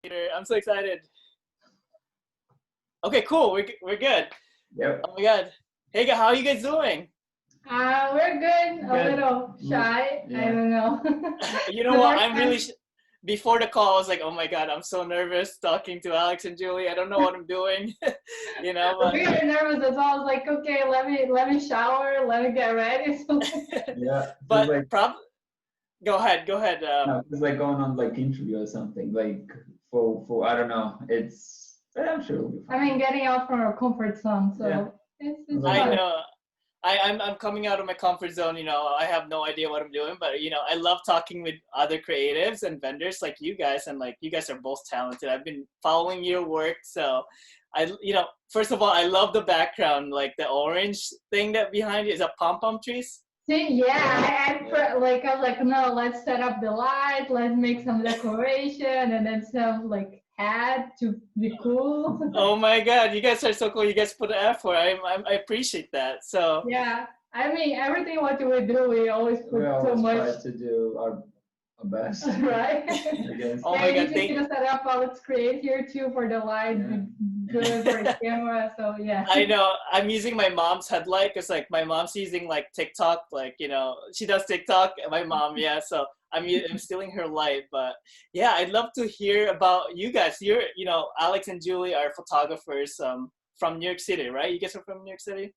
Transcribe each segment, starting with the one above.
Peter. I'm so excited. Okay, cool. We're good. Yep. Oh my God. Hey, how are you guys doing? We're good. A Good. little shy. Yeah. I don't know. You know what? I'm really. Before the call, I was like, oh my God, I'm so nervous talking to Alex and Jully. I don't know what I'm doing. You know. But... We were nervous as well. I was like, okay, let me shower, let me get ready. Yeah. But like, go ahead. no, it's like going on like interview or something. Like for I don't know. I'm sure it'll be fine. I mean, getting out from our comfort zone. So Yeah. it's I fun. know. I'm coming out of my comfort zone. You know, I have no idea what I'm doing, but you know, I love talking with other creatives and vendors like you guys, and like you guys are both talented. I've been following your work, so first of all, I love the background, like the orange thing that behind you is a pom-pom trees. See, yeah, I was like, no, let's set up the light, let's make some decoration, and then some like hat to be cool. Oh my God, you guys are so cool. You guys put the effort. I appreciate that. So yeah, I mean, everything what we do, we always put We so always much. try to do our best. Right? I guess. Oh my God, you can set up Alex Create here too for the light, good for the camera. So yeah. I know. I'm using my mom's headlight because like my mom's using like TikTok, like she does TikTok. My mom, yeah. So I'm stealing her light, but yeah, I'd love to hear about you guys. Alex and Jully are photographers from New York City, right? You guys are from New York City.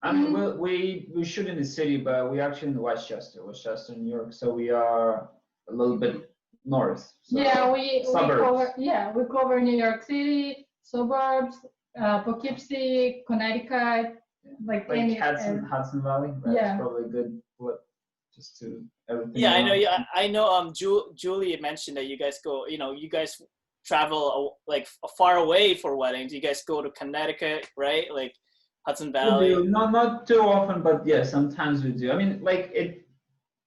We shoot in the city, but we're actually in Westchester, New York. So we are a little bit north. So Yeah, we suburbs. cover New York City, suburbs, Poughkeepsie, Connecticut, like Hudson Valley. That's probably a good just to everything. Yeah, I know. Yeah, I know. Jully mentioned that you guys go. You guys travel like far away for weddings. You guys go to Connecticut, right? Like Hudson Valley. We do. Not too often, but yeah, sometimes we do. I mean,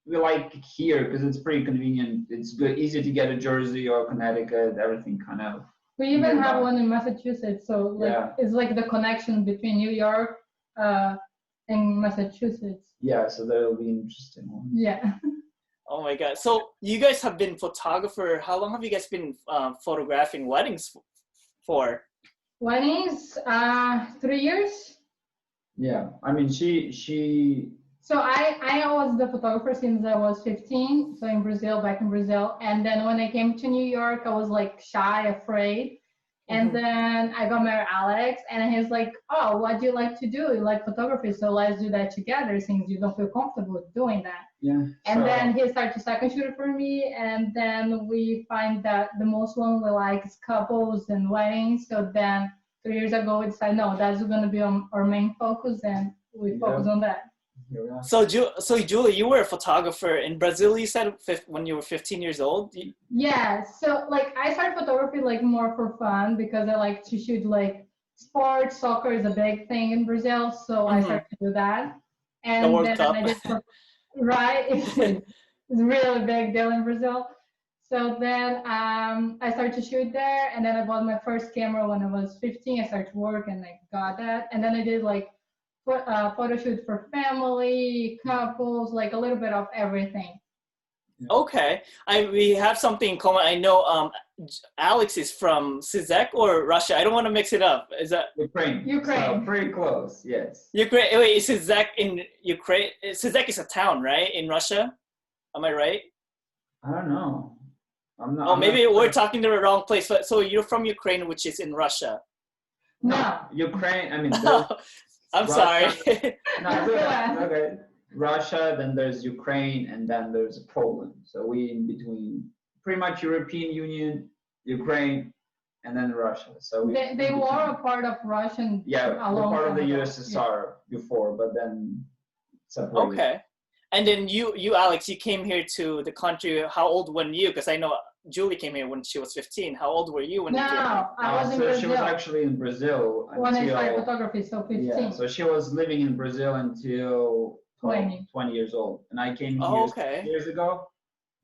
we like here because it's pretty convenient. It's good, easy to get to Jersey or Connecticut. Everything kind of. We even have one in Massachusetts, so it's like the connection between New York and Massachusetts. Yeah, so that'll be interesting one. Yeah. Oh my God! So you guys have been photographer. How long have you guys been photographing weddings for? Weddings, 3 years. Yeah, I mean she. So I was the photographer since I was 15. So back in Brazil, and then when I came to New York, I was like shy, afraid. And then I got married Alex, and he's like, "Oh, what do you like to do? You like photography, so let's do that together since you don't feel comfortable doing that." Yeah. And then he started to second shoot for me, and then we find that the most one we like is couples and weddings. So then 3 years ago we decided, no, that's going to be our main focus, and we focus on that. So Jully, you were a photographer in Brazil, you said, when you were 15 years old? Yeah, so like I started photography like more for fun because I like to shoot like sports. Soccer is a big thing in Brazil, so I started to do that. And the World then Cup. I did it's a really big deal in Brazil. So then I started to shoot there, and then I bought my first camera when I was 15. I started to work and I got that, and then I did like photo shoot for family, couples, like a little bit of everything. Okay, we have something in common. I know Alex is from Czech or Russia. I don't want to mix it up. Is that Ukraine? So pretty close. Yes. Ukraine. Wait, is Czech in Ukraine? Czech is a town, right? In Russia. Am I right? I don't know. I'm not. Oh, maybe we're talking to the wrong place. But so you're from Ukraine, which is in Russia. No. Ukraine. I mean. I'm sorry. No, okay. Russia, then there's Ukraine, and then there's Poland. So we in between, pretty much European Union, Ukraine, and then Russia. So they were a part of Russian. Yeah, they're part of the USSR before, but then separated. Okay, and then you Alex, you came here to the country. How old when you? Because I know Jully came here when she was 15. How old were you when you came here? No, I was in Brazil. She was actually in Brazil when I started photography, so 15. Yeah, so she was living in Brazil until 20 years old, and I came here 6 years ago.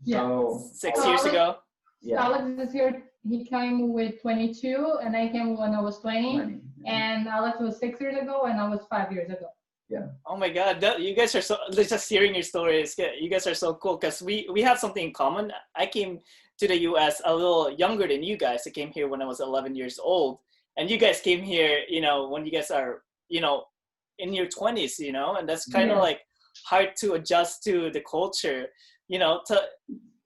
So 6 years ago. Yeah. Alex is here. He came with 22, and I came when I was 20. And Alex was 6 years ago, and I was 5 years ago. Yeah. Oh my God, you guys are so, just hearing your stories, you guys are so cool because we have something in common. I came to the US a little younger than you guys. I came here when I was 11 years old, and you guys came here, you know, when you guys are, you know, in your 20s, you know, and that's kind of like hard to adjust to the culture, you know, to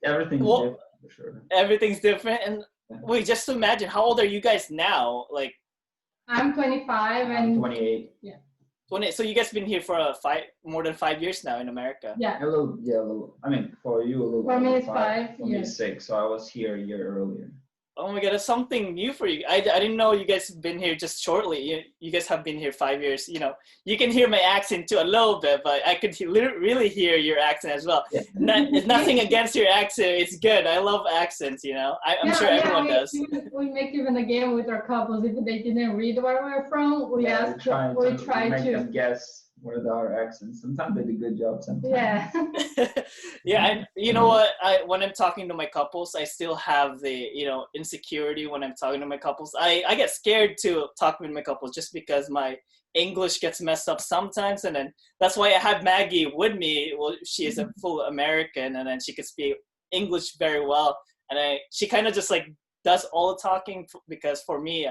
Everything's different for sure. Everything's different. And wait, just to imagine, how old are you guys now? Like, I'm 25 and I'm 28. Yeah. 20. So you guys been here for more than 5 years now in America. Yeah. A little. I mean, for you a little. For me, it's 5 For me, it's 6. So I was here a year earlier. Oh my God, that's something new for you. I didn't know you guys have been here just shortly. You guys have been here 5 years. You know, you can hear my accent too a little bit, but I could really hear your accent as well. Yeah. It's nothing against your accent. It's good. I love accents, you know. I'm sure everyone does. We make even a game with our couples. If they didn't read where we're from, we try to make them guess what are our accents. Sometimes they do a good job. Sometimes. Yeah. Yeah, and you know what? When I'm talking to my couples, I still have the, you know, insecurity when I'm talking to my couples. I get scared to talk with my couples just because my English gets messed up sometimes, and then that's why I have Maggie with me. Well, she is a full American, and then she can speak English very well, and she kind of just like does all the talking because for me,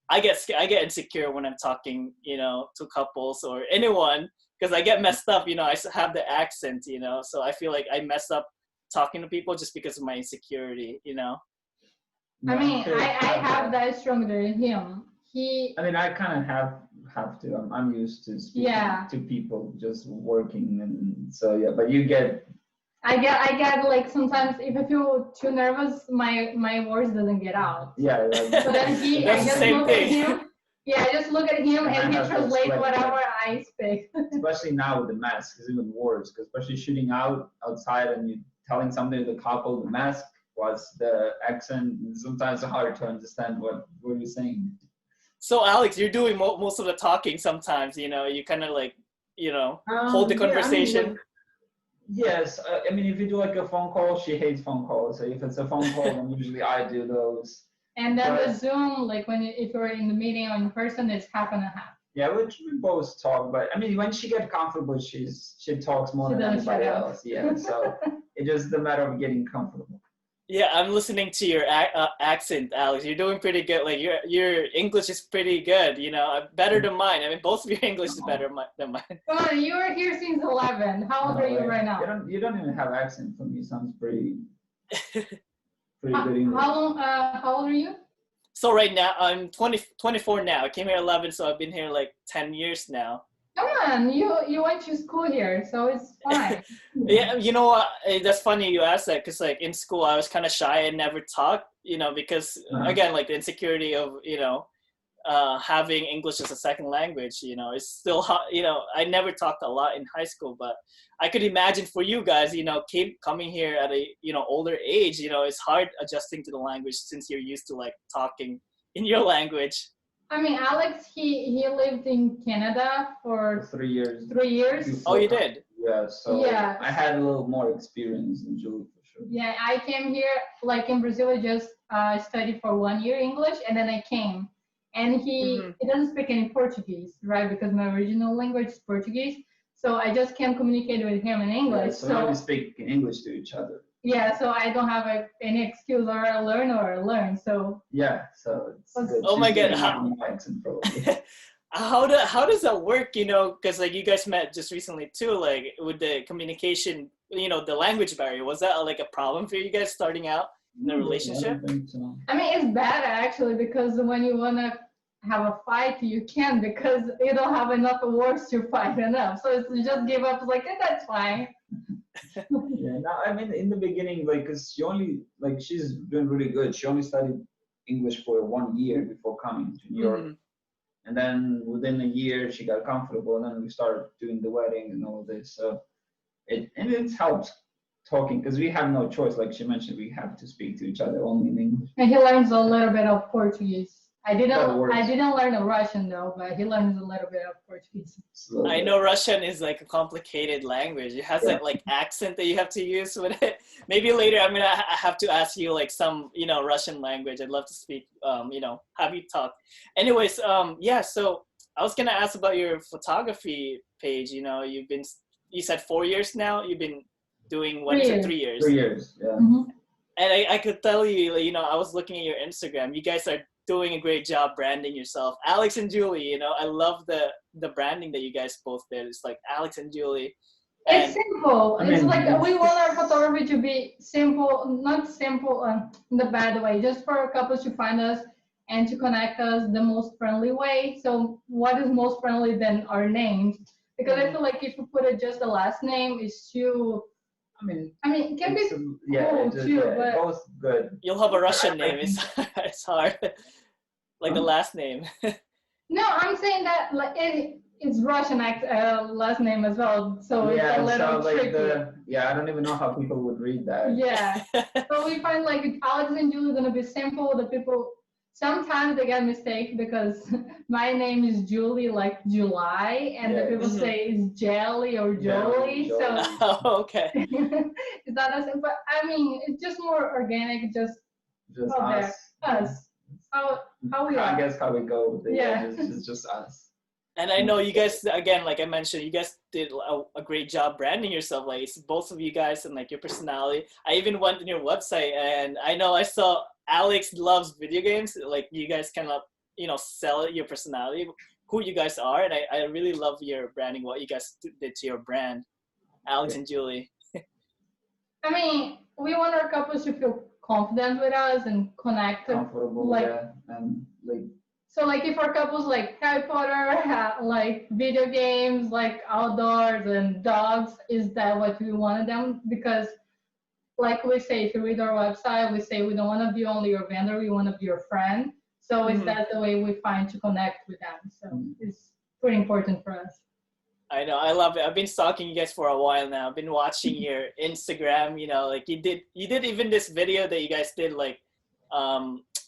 I get insecure when I'm talking, you know, to couples or anyone because I get messed up, you know. I have the accent, you know, so I feel like I mess up talking to people just because of my insecurity, you know. I mean, I have that stronger than him. I mean, I kind of have to. I'm used to speaking to people just working, and so yeah. But you get. I get like sometimes if I feel too nervous, my words doesn't get out. Yeah. So then I just look at him. Yeah, I just look at him and he translates whatever I speak. Especially now with the mask, it's even worse. Because especially shooting outside and you telling somebody the couple the mask was the accent. Sometimes it's hard to understand what you're saying. So Alex, you're doing most of the talking sometimes. You know, you kind of like, you know, hold the conversation. I mean, yes, I mean, if you do like a phone call, she hates phone calls. So if it's a phone call, then usually I do those. And then the Zoom, like if you're in the meeting or in person, it's half and a half. Yeah, we both talk, but I mean, when she gets comfortable, she talks more than anybody else. Yeah, so it's just a matter of getting comfortable. Yeah, I'm listening to your accent, Alex. You're doing pretty good. Like your English is pretty good. You know, better than mine. I mean, both of your English is better than mine. Come on, you were here since 11. How old are you right now? You don't even have accent for me. Sounds pretty good English. How old are you? So right now I'm 24 now. I came here 11, so I've been here like 10 years now. Come on, you went to school here, so it's fine. Yeah, you know what? That's funny you asked that because like in school I was kind of shy and never talked, you know, because again like the insecurity of, you know, having English as a second language, you know, it's still hot. You know, I never talked a lot in high school, but I could imagine for you guys, you know, coming here at a, you know, older age, you know, it's hard adjusting to the language since you're used to like talking in your language. I mean, Alex, he lived in Canada for 3 years. 3 years. Oh, you did? Yeah, so I had a little more experience than Jully for sure. Yeah, I came here, like in Brazil, I just studied for 1 year English, and then I came. And he doesn't speak any Portuguese, right? Because my original language is Portuguese. So I just can't communicate with him in English. Yeah, so now we speak English to each other. Yeah, so I don't have any excuse or learn. So yeah, so it's good. Oh my God, how does that work? You know, because like you guys met just recently too, like with the communication, you know, the language barrier. Was that like a problem for you guys starting out in the relationship? I mean, it's bad actually because when you wanna have a fight, you can't because you don't have enough words to fight enough. So it's just give up. It's like that's fine. Yeah, no, I mean, in the beginning, like, cause she's doing really good. She only studied English for 1 year before coming to New York. And then within a year, she got comfortable, and then we started doing the wedding and all this. So it helps talking because we have no choice. Like she mentioned, we have to speak to each other only in English. And he learns a little bit of Portuguese. I didn't learn Russian though, but he learns a little bit of Portuguese. I know Russian is like a complicated language. It has that like accent that you have to use with it. Maybe later I'm gonna have to ask you like some, you know, Russian language. I'd love to speak, you know, have you talk. Anyways, yeah. So I was gonna ask about your photography page. You know, you said 4 years now. You've been doing 3 years. 3 years, yeah. And I could tell you, you know, I was looking at your Instagram. You guys are doing a great job branding yourself. Alex and Jully, you know, I love the branding that you guys both did. It's like Alex and Jully. It's And simple. I It's mean, like we want our photography to be simple, not simple in the bad way, just for couples to find us and to connect us the most friendly way. So what is most friendly than our names? Because I feel like if you put it just the last name, it's too. I mean, it can be yeah, cool too, but both good. you'll have a Russian name. It's hard. Like the last name. no, I'm saying that like it's Russian last name as well, so it's a little tricky. I don't even know how people would read that. Yeah. So we find like Alex and Julie gonna be simple. The people sometimes they get mistake because my name is Julie, like July, and the people say it's Jelly or Jolie. So Oh, okay. it's not as simple. But I mean, it's just more organic. Just out us. there. Us. How we I are. guess how we go with it. Yeah. It's just us. And I know you guys, again, like I mentioned, you guys did a great job branding yourself. Like it's both of you guys and like your personality. I even went on your website and I know I saw Alex loves video games. Like you guys kind of, you know, sell your personality, who you guys are. And I really love your branding, what you guys did to your brand, Alex and Jully. I mean, we want our couples to feel confident with us and connect. Comfortable, like, and like. So like if our couples like Harry Potter, like video games, like outdoors and dogs, is that what we wanted them? Because like we say, if you read our website, we say we don't want to be only your vendor, we want to be your friend. So is that the way we find to connect with them? So it's pretty important for us. I know, I love it. I've been stalking you guys for a while now. I've been watching your Instagram, you know, like you did even this video that you guys did, like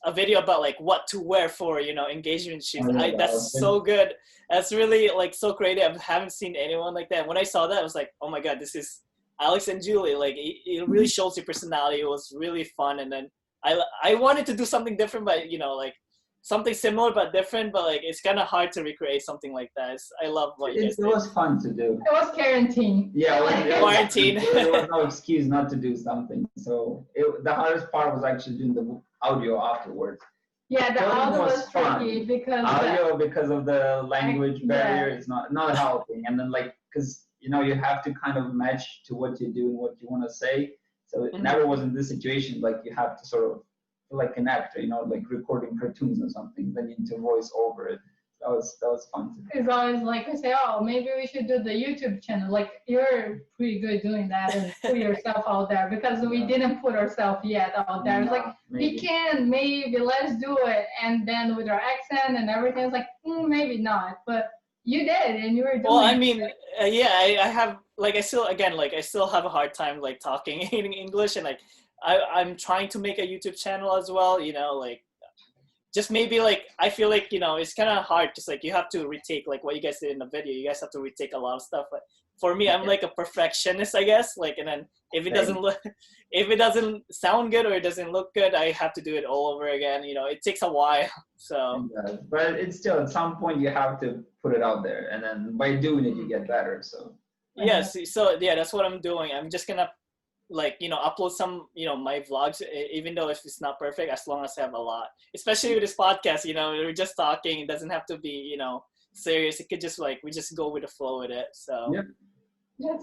a video about like what to wear for, you know, engagement shoots. That's so good. That's really like so creative. I haven't seen anyone like that. When I saw that, I was like, oh my God, this is Alex and Jully. Like it really shows your personality. It was really fun. And then I wanted to do something different, but you know, like something similar but different, but like it's kind of hard to recreate something like that. I love what you guys did. It was fun to do. It was quarantine. Yeah, quarantine. There was no excuse not to do something. So the hardest part was actually doing the audio afterwards. Yeah, the audio was tricky because of the language barrier. It's not helping, and then like because you know you have to kind of match to what you're doing, what you want to say. So it never was in this situation like you have to sort of like an actor, you know, like recording cartoons or something. Then you need to voice over it. That was fun to do. It's always like I say, oh, maybe we should do the YouTube channel. Like you're pretty good doing that and put yourself out there because we didn't put ourselves yet out there. It's like we can, maybe let's do it, and then with our accent and everything, it's like maybe not, but you did and you were doing. Well, I mean, I have like I still have a hard time like talking in English, and like I'm trying to make a YouTube channel as well. You know, like. Just maybe like I feel like, you know, it's kind of hard because like you have to retake like what you guys did in the video. You guys have to retake a lot of stuff. But for me, I'm like a perfectionist, I guess. Like, and then if it doesn't sound good or it doesn't look good, I have to do it all over again. You know, it takes a while. So. But it's still at some point you have to put it out there, and then by doing it you get better. So. Yes. So yeah, that's what I'm doing. I'm just gonna. Like, you know, upload some, you know, my vlogs, even though if it's not perfect, as long as I have a lot, especially with this podcast, you know, we're just talking. It doesn't have to be, you know, serious. It could just like, we just go with the flow with it. So,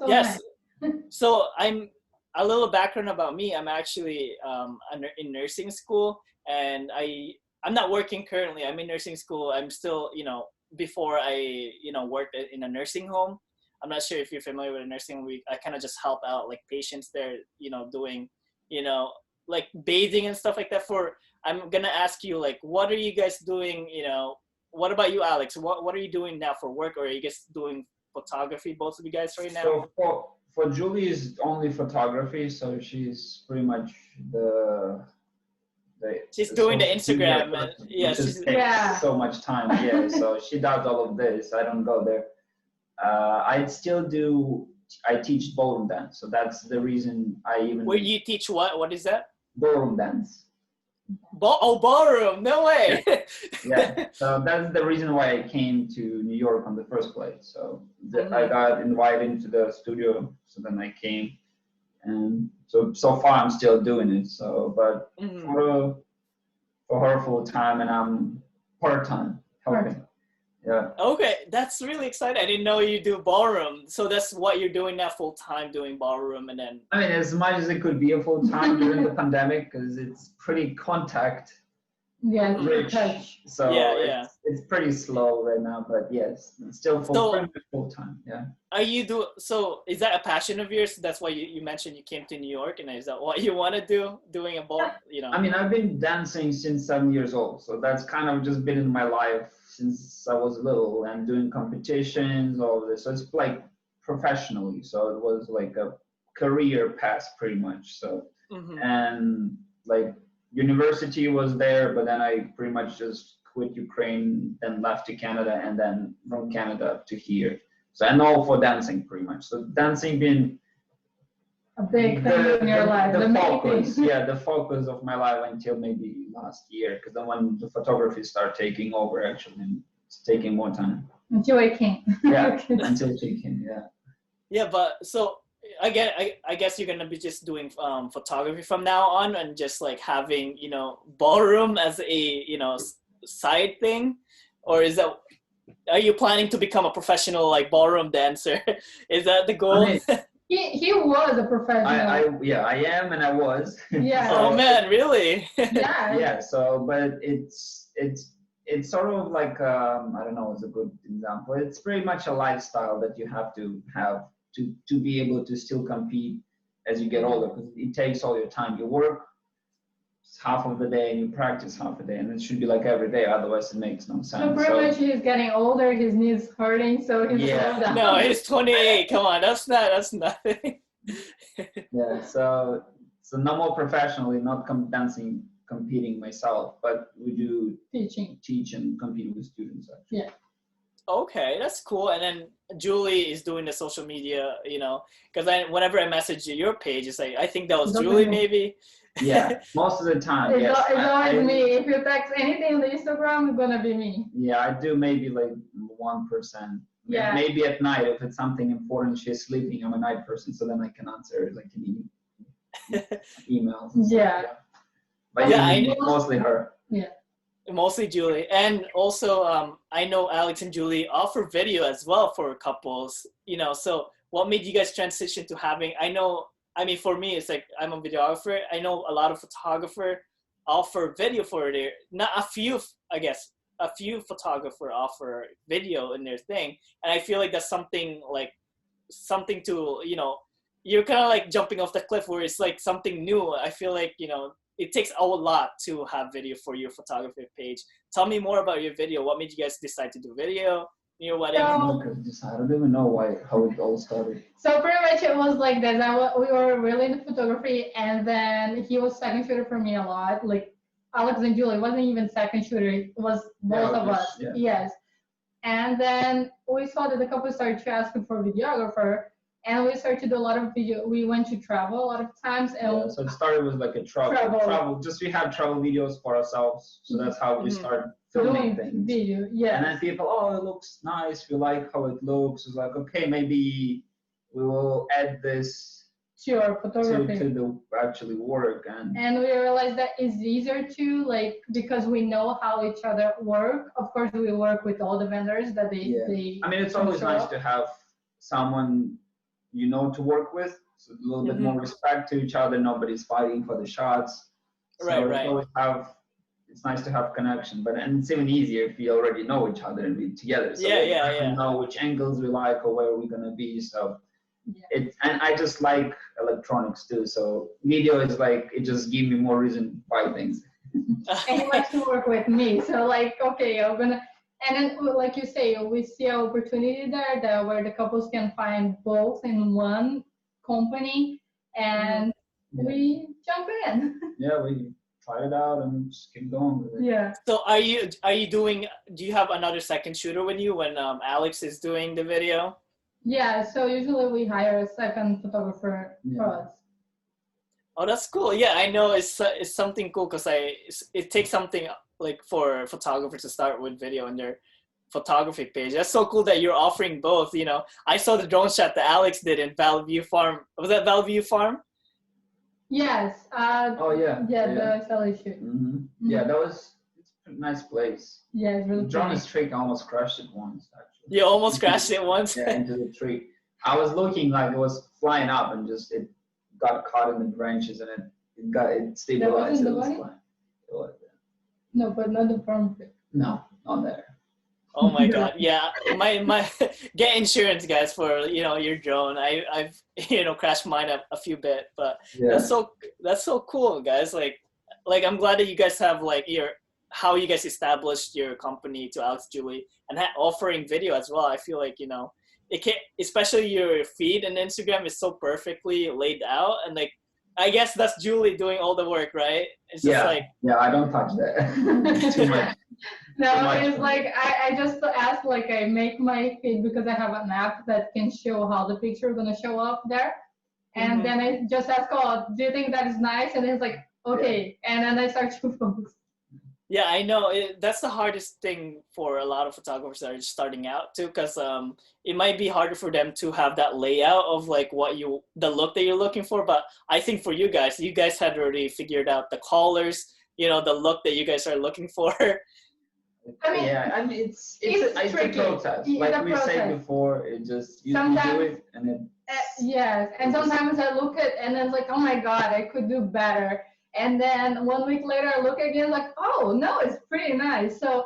yes. So I'm a little background about me. I'm actually in nursing school, and I'm not working currently. I'm in nursing school. I'm still, you know, before I, you know, worked in a nursing home. I'm not sure if you're familiar with a nursing home. I kind of just help out like patients there, you know, doing, you know, like bathing and stuff like that. I'm going to ask you, like, what are you guys doing? You know, what about you, Alex? What are you doing now for work? Or are you guys doing photography, both of you guys right now? So for Jully is only photography. So she's pretty much she's doing the Instagram. Takes so much time. Yeah. So she does all of this. I don't go there. I teach ballroom dance, so that's the reason I even. Where you teach what? What is that? Ballroom dance. Ballroom? No way. Yeah, so that's the reason why I came to New York in the first place. So I got invited into the studio, so then I came, And so far I'm still doing it. So, but for her full time, and I'm part time helping. Yeah. Okay, that's really exciting. I didn't know you do ballroom. So that's what you're doing now, full time, doing ballroom, and then. I mean, as much as it could be a full time during the pandemic, because it's pretty contact rich. So yeah. It's pretty slow right now, but yes, it's still full time. Yeah. Are you so is that a passion of yours? That's why you mentioned you came to New York, and is that what you want to do, doing a ball, you know? I mean, I've been dancing since 7 years old, so that's kind of just been in my life since I was little, and doing competitions, all of this. So it's like professionally, so it was like a career path pretty much. So and like university was there, but then I pretty much just quit Ukraine, then left to Canada, and then from Canada to here. So and all for dancing pretty much. So dancing been a big thing in your life. The focus, the focus of my life until maybe last year, because then when the photography started taking over, actually, and it's taking more time. Until it came. Yeah, until it came. Yeah. Yeah, but so again, I guess you're gonna be just doing photography from now on, and just like having, you know, ballroom as a, you know, side thing, or is that? Are you planning to become a professional like ballroom dancer? Is that the goal? I mean, he was a professional. I am, and I was. Yeah. So, oh man, really? Yeah. Yeah. So, but it's sort of like I don't know, it's a good example. It's pretty much a lifestyle that you have to be able to still compete as you get older, because it takes all your time. You work half of the day and you practice half a day, and it should be like every day, otherwise it makes no sense. So pretty much he's getting older, his knees hurting, so he's slowed down. No, he's 28. Come on, that's nothing. Yeah, so no more professionally, not dancing, competing myself, but we do teach and compete with students actually. Yeah. Okay, that's cool. And then Jully is doing the social media, you know, because whenever I message your page, it's like, I think that was Jully maybe. Yeah, most of the time. It's always me. If you text anything on the Instagram, it's gonna be me. Yeah, I do maybe like 1%. Yeah. Maybe at night, if it's something important, she's sleeping, I'm a night person, so then I can answer like emails. Yeah. But mostly her. Yeah. Mostly Jully. And also, I know Alex and Jully offer video as well for couples, you know, so what made you guys transition to having, I mean, for me, it's like, I'm a videographer. I know a lot of photographers offer video for their, not a few, I guess, a few photographers offer video in their thing. And I feel like that's something to, you know, you're kind of like jumping off the cliff where it's like something new. I feel like, you know, it takes a lot to have video for your photography page. Tell me more about your video. What made you guys decide to do video? You know what? I don't even know how it all started. So pretty much it was like this. We were really into photography, and then he was second shooter for me a lot. Like Alex and Jully wasn't even second shooter. It was both of us. Yeah. Yes. And then we saw that the couple started to ask for a videographer, and we started to do a lot of video. We went to travel a lot of times. And so it started with like a travel. Just we have travel videos for ourselves. So that's how we started filming things. Video, yeah. And then people, oh, it looks nice. We like how it looks. It's like, okay, maybe we will add this to our photography to the actually work. And we realized that it's easier to, like, because we know how each other work. Of course, we work with all the vendors that they I mean, it's always nice to have someone you know to work with, so a little bit more respect to each other. Nobody's fighting for the shots. So right. It's nice to have connection, and it's even easier if we already know each other and be together. So we know which angles we like or where we're gonna be. So and I just like electronics too. So video is like, it just gives me more reason to buy things. And he likes to work with me. So like, okay, I'm gonna. And then, like you say, we see an opportunity there where the couples can find both in one company, and we jump in. Yeah, we try it out and just keep going with it. Yeah. So do you have another second shooter with you when Alex is doing the video? Yeah, so usually we hire a second photographer for us. Oh, that's cool. Yeah, I know it's something cool because it takes something like for photographers to start with video on their photography page. That's so cool that you're offering both. You know, I saw the drone shot that Alex did in Valley View Farm. Was that Valley View Farm? Yes. Oh yeah. The Sally shoot. Yeah, it's a nice place. Yeah, it's really John pretty. Streak almost crashed it once actually. You almost crashed it once. Yeah, into the tree. I was looking like it was flying up and just it got caught in the branches and it stabilized. That wasn't the It was bunny? flying. It was, No, but not the farm pig. no, not there. Oh my God. Yeah. My get insurance, guys, for, your drone. I've, crashed mine a few bit, but Yeah. that's so cool, guys. Like I'm glad that you guys have like how you guys established your company to Alex Jully and offering video as well. I feel like, it can, especially your feed and Instagram is so perfectly laid out. And like, I guess that's Jully doing all the work, right? It's just yeah, I don't touch that. Too much. No, it's like I just ask, like I make my feed because I have an app that can show how the picture is gonna show up there, and then I just ask, oh, do you think that is nice? And it's like, okay, and then I start to focus. Yeah, I know. That's the hardest thing for a lot of photographers that are just starting out too, because it might be harder for them to have that layout of like the look that you're looking for. But I think for you guys had already figured out the colors, the look that you guys are looking for. I mean, it's a process. Like we said before, it just you do it and it. Yes, and sometimes I look at and it's like, oh my God, I could do better. And then 1 week later, I look again, like, oh no, it's pretty nice. So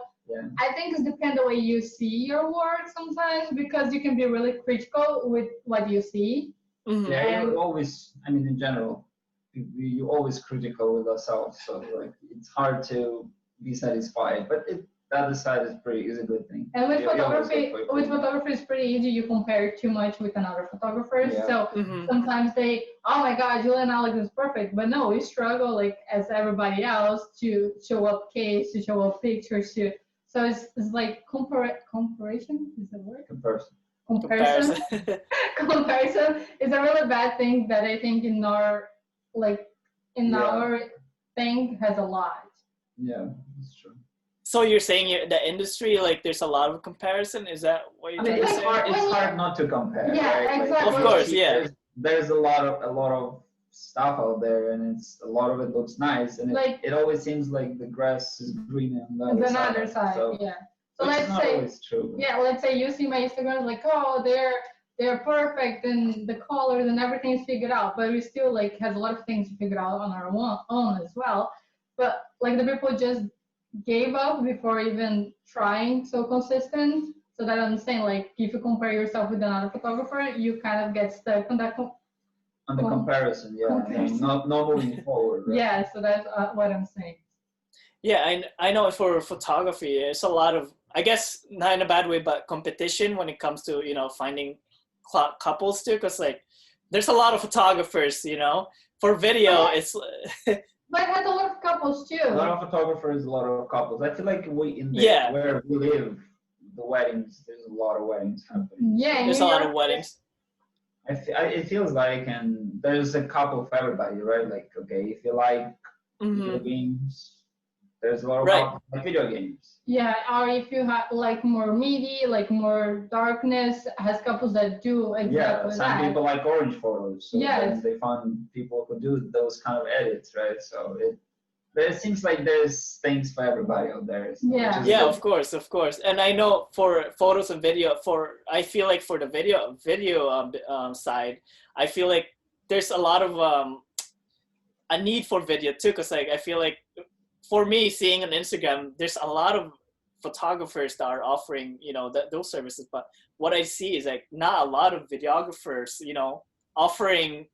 I think it depends the way you see your work sometimes, because you can be really critical with what you see. Yeah, you always. I mean, in general, you always critical with ourselves. So like, it's hard to be satisfied, but the other side is a good thing. And with photography, it's pretty easy. You compare too much with another photographer. Yeah. So sometimes oh my God, Jully and Alex is perfect. But no, we struggle like as everybody else to show up case, to show up pictures. So it's like comparison is the word? Comparison. Comparison is a really bad thing that I think in our thing has a lot. Yeah, that's true. So you're saying the industry, like there's a lot of comparison? Is that what you're trying to say? It's hard not to compare. Yeah, right? exactly. Of course, yeah. There's a lot of stuff out there, and a lot of it looks nice, and it always seems like the grass is greener on the other side. So, yeah. So let's not say, always true. Yeah, let's say you see my Instagram, like, oh, they're perfect and the colors and everything is figured out, but we still like has a lot of things to figure out on our own as well. But like the people just gave up before even trying so consistent. So that I'm saying, like, if you compare yourself with another photographer, you kind of get stuck on that. On the comparison, yeah. Comparison. Not moving forward. Right? Yeah, so that's what I'm saying. Yeah, I know for photography, it's a lot of, I guess, not in a bad way, but competition when it comes to, finding couples too, because like there's a lot of photographers, for video, it's... But it has a lot of couples too. A lot of photographers, a lot of couples. I feel like where we live, the weddings, there's a lot of weddings happening. Yeah, there's a lot of weddings. It feels like, and there's a couple for everybody, right? Like, okay, if you like video games, there's a lot of couples like video games. Yeah, or if you have like more meaty, like more darkness, has couples that do exactly that. Yeah, some people like orange photos. So yes. They find people who do those kind of edits, right? So it seems like there's things for everybody out there. So yeah, of course. And I know for photos and video, I feel like for the video side, I feel like there's a lot of a need for video too, because like I feel like for me, seeing on Instagram, there's a lot of photographers that are offering, those services. But what I see is like not a lot of videographers, offering,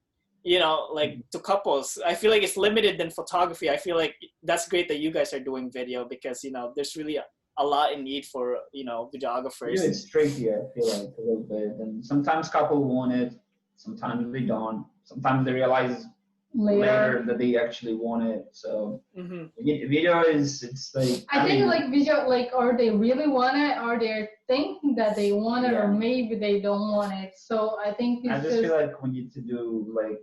like to couples. I feel like it's limited than photography. I feel like that's great that you guys are doing video because, there's really a lot in need for, videographers. Yeah, it's tricky, I feel like a little bit. And sometimes couples want it, sometimes they don't. Sometimes they realize later that they actually want it. So video it's like I think like video, like, or they really want it, or they think that they want it, or maybe they don't want it. So I think I just feel like we need to do like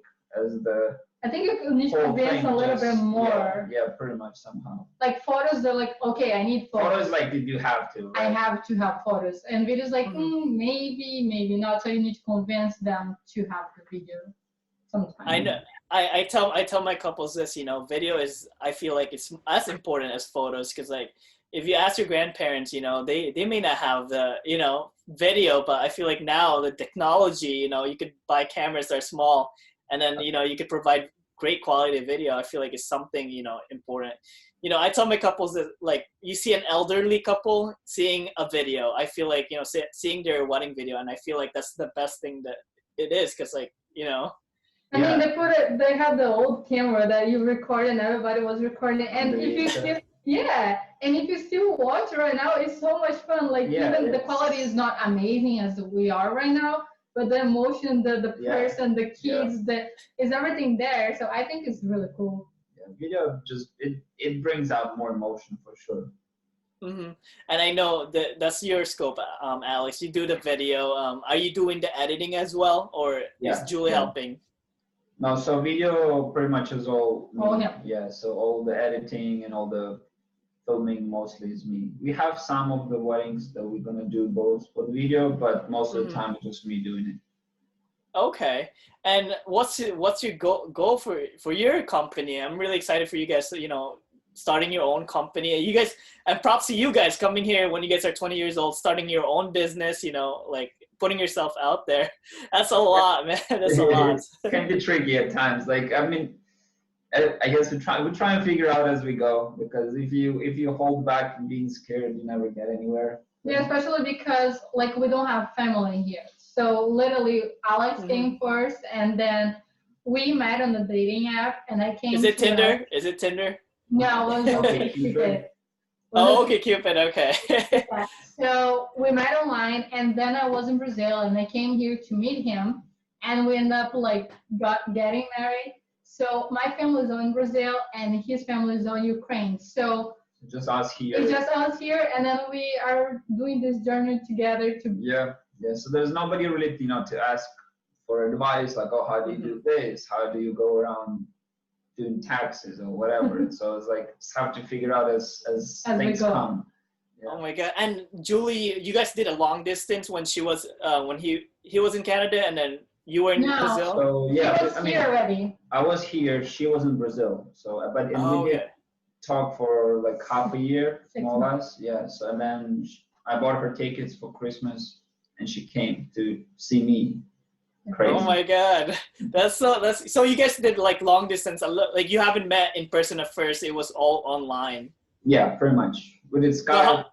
I think you need to convince a little bit more. Yeah, pretty much somehow. Like photos, they're like, okay, I need photos. Photos, like, you have to. Right? I have to have photos. And videos, like, maybe not. So you need to convince them to have the video sometimes. I tell my couples this, you know, video is, I feel like it's as important as photos, because like if you ask your grandparents, you know, they may not have the, you know, video, but I feel like now the technology, you know, you could buy cameras that are small, and then, you know, you could provide great quality video. I feel like it's something, you know, important. You know, I tell my couples that, like, you see an elderly couple seeing a video, I feel like, you know, seeing their wedding video, and I feel like that's the best thing that it is, because like, you know. I mean, they have the old camera that you record and everybody was recording. And if you still, yeah, and if you still watch right now, it's so much fun. Like, even the quality is not amazing as we are right now, but the emotion, the person, the kids, is everything there. So I think it's really cool. Yeah, video just, it brings out more emotion for sure. Mm-hmm. And I know that that's your scope, Alex. You do the video. Are you doing the editing as well, or is Jully helping? No, so video pretty much is all me. Oh, Yeah, so all the editing and all the filming mostly is me. We have some of the weddings that we're gonna do both for the video, but most of the time it's just me doing it. Okay. And what's your goal for your company? I'm really excited for you guys, you know, starting your own company. You guys, and props to you guys coming here when you guys are 20 years old, starting your own business, you know, like putting yourself out there. That's a lot, man. That's a lot. It can be tricky at times. Like, I mean, I guess we try and figure out as we go, because if you hold back and being scared, you never get anywhere. Yeah, especially because like we don't have family here. So literally Alex came first, and then we met on the dating app, and I came. Is it Tinder? Is it Tinder? No, it was Cupid. Oh, okay, Cupid. Okay. Yeah. So we met online, and then I was in Brazil, and I came here to meet him, and we ended up like getting married. So my family is in Brazil, and his family is in Ukraine. So just us here. It's just us here, and then we are doing this journey together. Yeah. So there's nobody really, you know, to ask for advice, like, oh, how do you do this? How do you go around doing taxes or whatever? So it's like, just have to figure out as things come. Yeah. Oh my God! And Jully, you guys did a long distance when she was when he was in Canada, and then you were in Brazil. So yeah, he was here already. I was here. She was in Brazil. So, but we did talk for like half a year, more or less. Yeah. So and then I bought her tickets for Christmas, and she came to see me. Crazy. Oh my God, that's so you guys did like long distance. Like you haven't met in person at first. It was all online. Yeah, pretty much. We did Skype.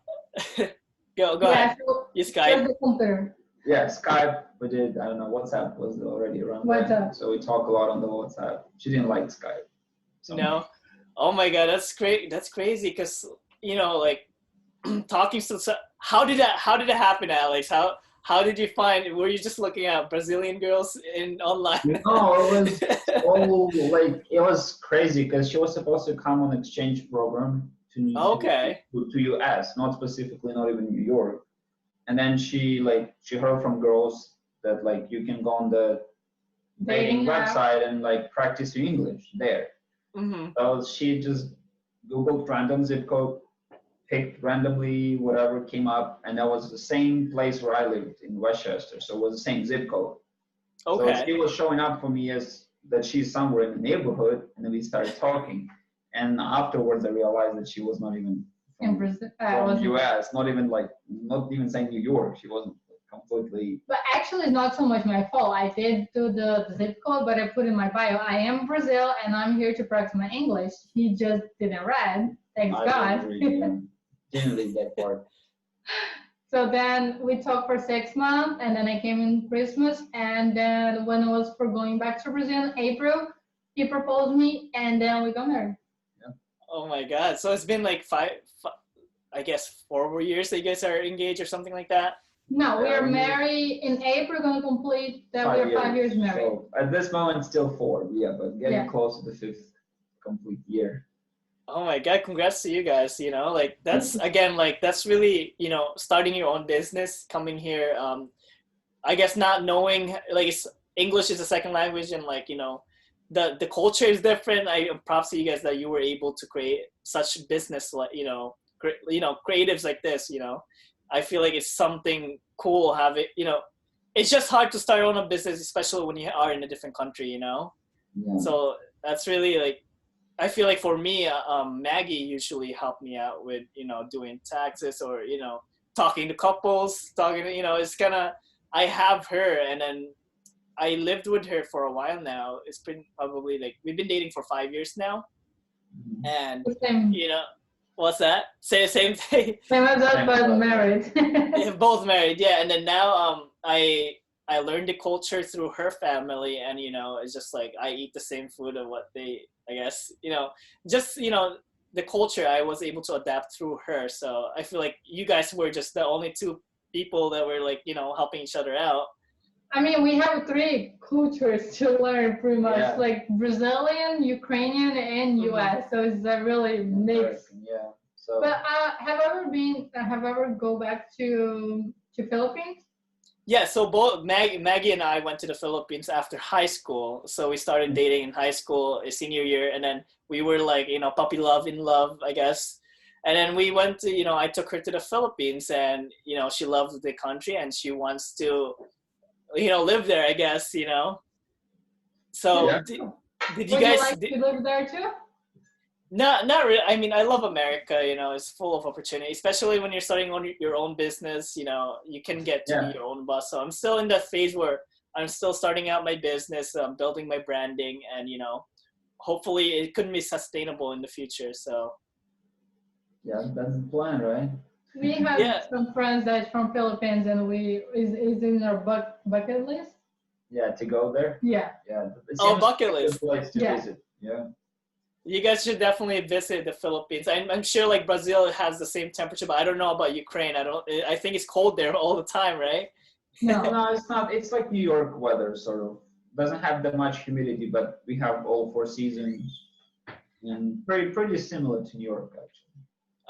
Go ahead. So you Skype. Yeah, Skype. We did. I don't know. WhatsApp was already around. WhatsApp. So we talk a lot on the WhatsApp. She didn't like Skype. So. No. Oh my God, that's great. That's crazy. Cause you know, like talking to. How did that happen, Alex? How did you find? Were you just looking at Brazilian girls online? No, it was crazy because she was supposed to come on an exchange program to US, not specifically, not even New York. And then she heard from girls that like you can go on the dating website and like practice your English there. So she just Googled random zip code, picked randomly whatever came up, and that was the same place where I lived in Westchester, so it was the same zip code. Okay. So it was showing up for me as that she's somewhere in the neighborhood, and then we started talking. And afterwards, I realized that she was not even from US, not even saying New York. She wasn't completely. But actually, it's not so much my fault. I did do the zip code, but I put in my bio, I am Brazil, and I'm here to practice my English. He just didn't read. Thanks God. Didn't read that part. So then we talked for 6 months, and then I came in Christmas, and then when it was for going back to Brazil in April, he proposed me, and then we got married. Yeah. Oh my God! So it's been like 4 more years that you guys are engaged or something like that. No, we are married in April. Going to complete that. We are 5 years married. So at this moment, still 4. Yeah, but getting close to the 5th complete year. Oh my God, congrats to you guys, you know, like that's, again, like that's really, you know, starting your own business, coming here, I guess not knowing, like English is a second language, and like, you know, the culture is different. Props to you guys that you were able to create such business, like, you know, creatives like this, you know. I feel like it's something cool having, you know, it's just hard to start on a business, especially when you are in a different country, you know. Yeah. So that's really like, I feel like for me, Maggie usually helped me out with, doing taxes or, talking to couples, it's kind of, I have her, and then I lived with her for a while now. It's been probably like, we've been dating for 5 years now. Mhm. And, Same. What's that? Same thing. Same as us, Same but as us. married. Yeah, both married, yeah. And then now, I learned the culture through her family, and it's just like I eat the same food of what they, I guess, just the culture I was able to adapt through her. So I feel like you guys were just the only two people that were like helping each other out. I mean, we have three cultures to learn pretty much, Yeah. like Brazilian, Ukrainian, and Mhm. US. So it's a really mix. American, yeah. So But have ever go back to Philippines? Yeah, so both Maggie and I went to the Philippines after high school. So we started dating in high school, senior year, and then we were like, puppy love in love, I guess. And then we went to, I took her to the Philippines, and she loves the country and she wants to, live there, I guess. So yeah. did you Would you guys? like to live there too? Not really. I mean, I love America. It's full of opportunity, especially when you're starting on your own business. You can get to Yeah. be your own boss. So I'm still in that phase where I'm still starting out my business, building my branding, and hopefully it could be sustainable in the future. So Yeah, that's the plan, right? We have yeah. some friends that's from Philippines, and is in our bucket list. Yeah, to go there. Yeah. Yeah, it Oh, seems bucket like a good list. place to Yeah. visit. Yeah. You guys should definitely visit the Philippines. I'm sure like Brazil has the same temperature, but I don't know about Ukraine. I think it's cold there all the time, right? No. No, it's not. It's like New York weather, sort of. Doesn't have that much humidity, but we have all 4 seasons, and pretty similar to New York, actually.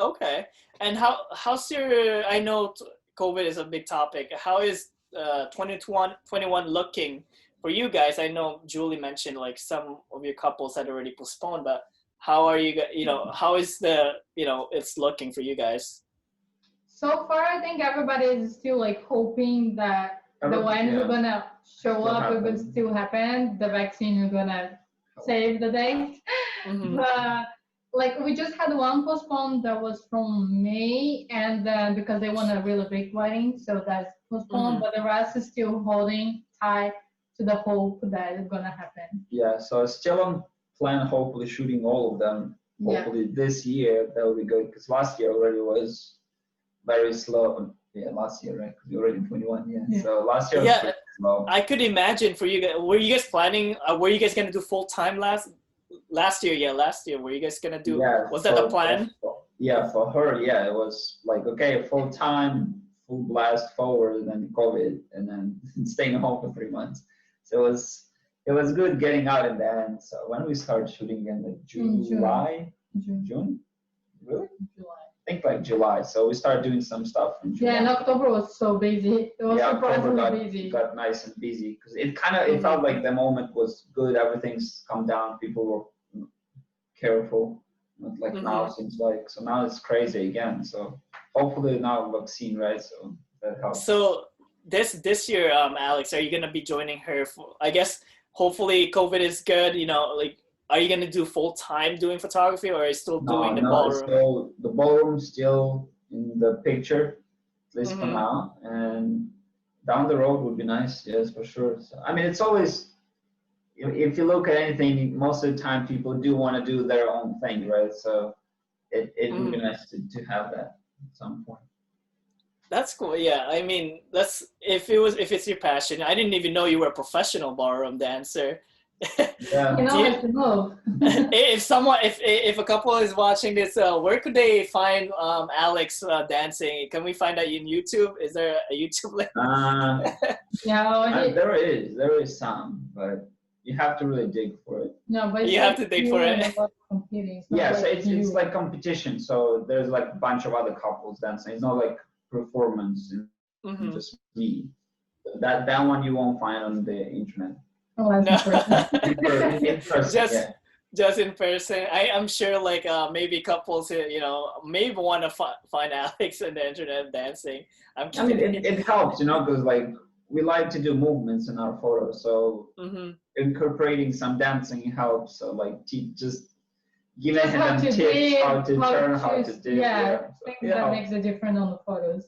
Okay. And how's your? I know COVID is a big topic. How is 2021 looking for you guys? I know Julie mentioned like some of your couples had already postponed, but how are you? How is it's looking for you guys? So far, I think everybody is still like hoping that the wine is Yeah, gonna show still up, it will happen. still happen. The vaccine is gonna save the day. Mm-hmm. But like we just had one postponed that was from May, and then because they want a really big wedding, so that's postponed. Mhm. But the rest is still holding tight to the hope that it's gonna happen. Yeah, so still on plan, hopefully shooting all of them. Yeah. Hopefully this year that will be good, because last year already was very slow. Yeah, last year, right? Because you're already 21. Yeah. Yeah. So last year was Yeah, pretty slow. I could imagine for you guys. Were you guys planning? Were you guys gonna do full time last year? Yeah, last year. Were you guys gonna do? Yeah. Was that the plan? Yeah, for her, yeah, it was like, okay, full time, full blast forward, and then COVID, and then staying home for 3 months. So it was good getting out in the end. So when we started shooting again, like July, June, really? July. I think like July. So we started doing some stuff in July. Yeah, and October was so busy. It was surprisingly busy. Got nice and busy because it felt like the moment was good. Everything's come down. People were careful. Not like now seems like. So now it's crazy again. So hopefully now vaccine, right? So that helps. So this year, Alex, are you gonna be joining her? I guess hopefully COVID is good. Like, are you gonna do full time doing photography, or are you still doing the ballroom? So the ballroom still in the picture, at least for Mhm. now, and down the road would be nice. Yes, for sure. So, I mean, it's always, if you look at anything, most of the time people do want to do their own thing, right? So it would be nice to have that at some point. That's cool. Yeah, I mean, if it's your passion. I didn't even know you were a professional ballroom dancer. Yeah. Let's move. If a couple is watching this, where could they find Alex dancing? Can we find that in YouTube? Is there a YouTube link? No, there is some, but you have to really dig for it. No, but you have to dig for it. Yeah, so it's like competition. So there's like a bunch of other couples dancing. It's not like performance, just me. That one you won't find on the internet. Oh, that's in person. Just in person. I'm sure like maybe couples maybe want to find Alex on the internet dancing. I'm kidding. I mean, it helps, because like we like to do movements in our photos, so incorporating some dancing helps. So like just giving them tips how to turn, how to do. Yeah, So, things that makes a difference on the photos.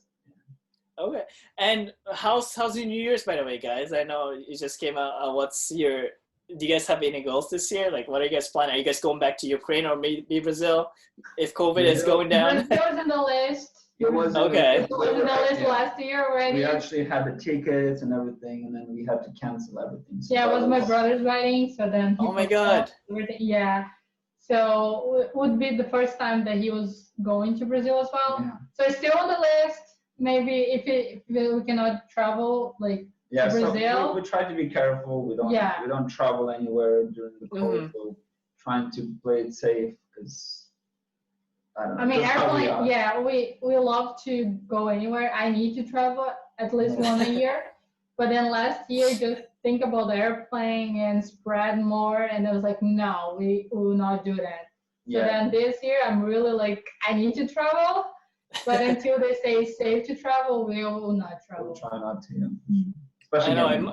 Okay. And how's your New Year's, by the way, guys? I know you just came out. Do you guys have any goals this year? Like, what are you guys planning? Are you guys going back to Ukraine or maybe Brazil if COVID is going down? Brazil's in the list. It was okay. It was in the list last year already. We actually had the tickets and everything, and then we had to cancel everything. So yeah, it was my brother's wedding, so then. Oh my God. Yeah. So it would be the first time that he was going to Brazil as well. Yeah. So it's still on the list. Maybe if we cannot travel, like, to Brazil. So we try to be careful. We don't travel anywhere during the COVID. So trying to play it safe because I don't know. I mean, we love to go anywhere. I need to travel at least one a year. But then last year, just think about the airplane and spread more, and it was like, no, we will not do that. So then this year, I'm really like, I need to travel. But until they say it's safe to travel, we will not travel. We'll try not to. Especially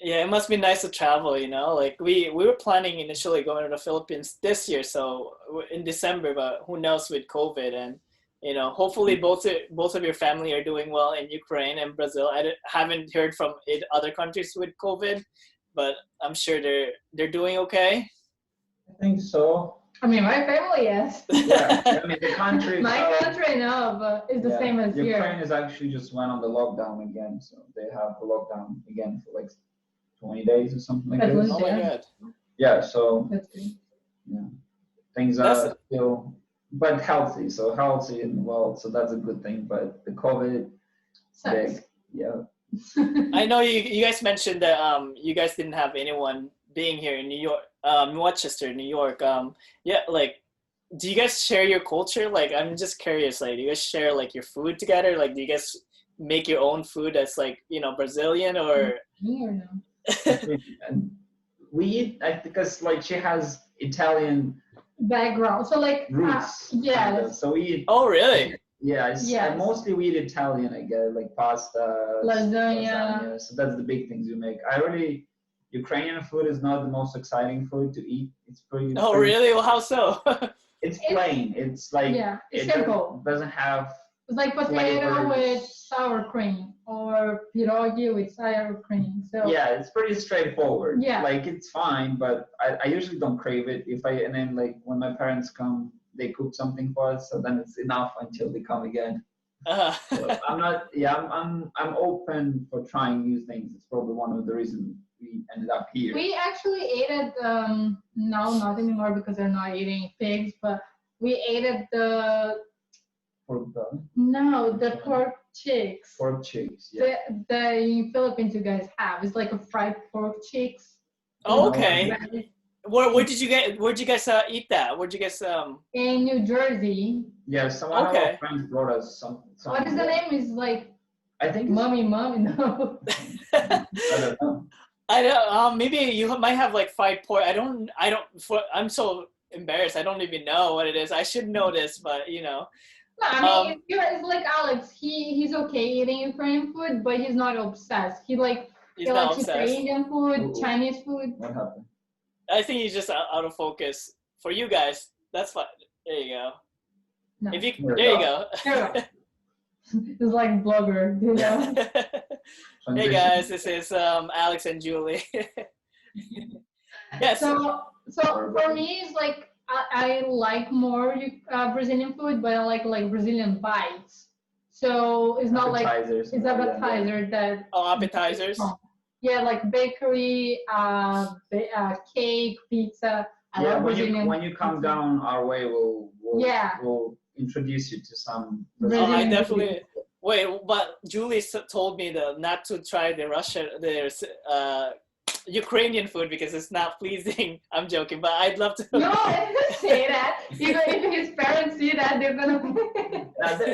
it must be nice to travel, you know. Like we were planning initially going to the Philippines this year, so in December, but who knows with COVID, and you know, hopefully both of your family are doing well in Ukraine and Brazil. I haven't heard from other countries with COVID, but I'm sure they're doing okay. I think so. I mean, my family, yes. Yeah, I mean, the country. My country, no, but it's the same as here. Ukraine is actually just went on the lockdown again, so they have the lockdown again for like 20 days or something like this. Oh my God. Yeah, so that's good. Yeah, things are still, but healthy. So healthy and well, so that's a good thing. But the COVID, big, yeah. I know you guys mentioned that you guys didn't have anyone being here in New York, Rochester, New York. Like, do you guys share your culture? Like, I'm just curious. Like, do you guys share like your food together? Like, do you guys make your own food that's like, you know, Brazilian or? Me or no? We eat because like she has Italian background, so like roots. So we eat. Oh really? Yeah, mostly we eat Italian. I guess like pasta, lasagna. So that's the big things we make. Ukrainian food is not the most exciting food to eat. It's pretty. Oh really? Well, how so? It's plain. It's like it's simple. Doesn't have. It's like potato with sour cream or pierogi with sour cream. So it's pretty straightforward. Yeah, like it's fine, but I usually don't crave it. And then like when my parents come, they cook something for us, so then it's enough until they come again. So I'm not. I'm open for trying new things. It's probably one of the reasons we ended up here. We actually ate at no, not anymore because they're not eating pigs, but we ate at the. Pork belly? No, the pork chicks. Pork chicks, yeah. The in Philippines you guys have. It's like a fried pork chicks. Oh, okay. Where'd you guys eat that? Where'd you guys In New Jersey. Yeah, one of our friends brought us some. What is the name? Is like I think Mommy, no. I don't know. I don't. Maybe you might have like fried pork. I'm so embarrassed. I don't even know what it is. I should know this, but you know. No, I mean, it's like Alex. He's okay eating Ukrainian food, but he's not obsessed. He likes Indian food, Chinese food. What happened? I think he's just out of focus. For you guys, that's fine. There you go. No. There you go. It's like blogger, you know. Hey guys, this is Alex and Jully. Yes. So for me, it's like I like more Brazilian food, but I like Brazilian bites. So it's not like it's appetizer that. Oh, appetizers. Yeah, like bakery, cake, pizza. I love Brazilian. When you come down our way, we'll introduce you to some. I definitely. Wait, but Jully told me not to try there's Ukrainian food because it's not pleasing. I'm joking, but I'd love to. No, I didn't say that. If his parents see that, they're gonna.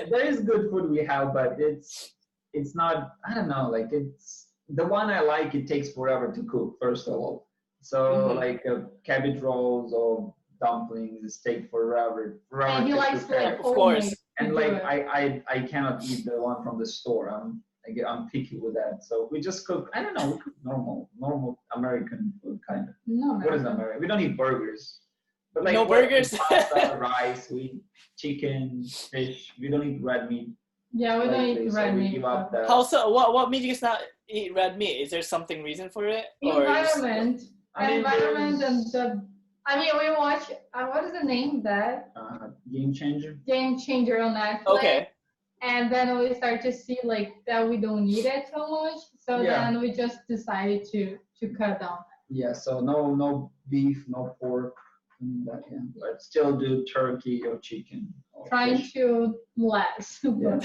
There is good food we have, but it's not. I don't know. Like it's the one I like. It takes forever to cook. First of all, so like cabbage rolls or dumplings take forever. And he likes of course. And like I cannot eat the one from the store. I'm picky with that. So we just cook. I don't know. We cook normal American food kind of. No, What is American. American? We don't eat burgers. But like No burgers? pasta, rice, we eat chicken, fish. We don't eat red meat. Yeah, we don't lately, eat so red we meat. give up that. How so? What made you guys not eat red meat? Is there something reason for it? Or Environment. I mean, Environment and there's, the. I mean, we watch. What is the name that Game Changer. Game Changer on Netflix? Okay. And then we start to see like that we don't need it so much. So Yeah. then we just decided to cut down. Yeah, so no beef, no pork, that, yeah. But still do turkey or chicken. Or Trying fish. to less. Yeah.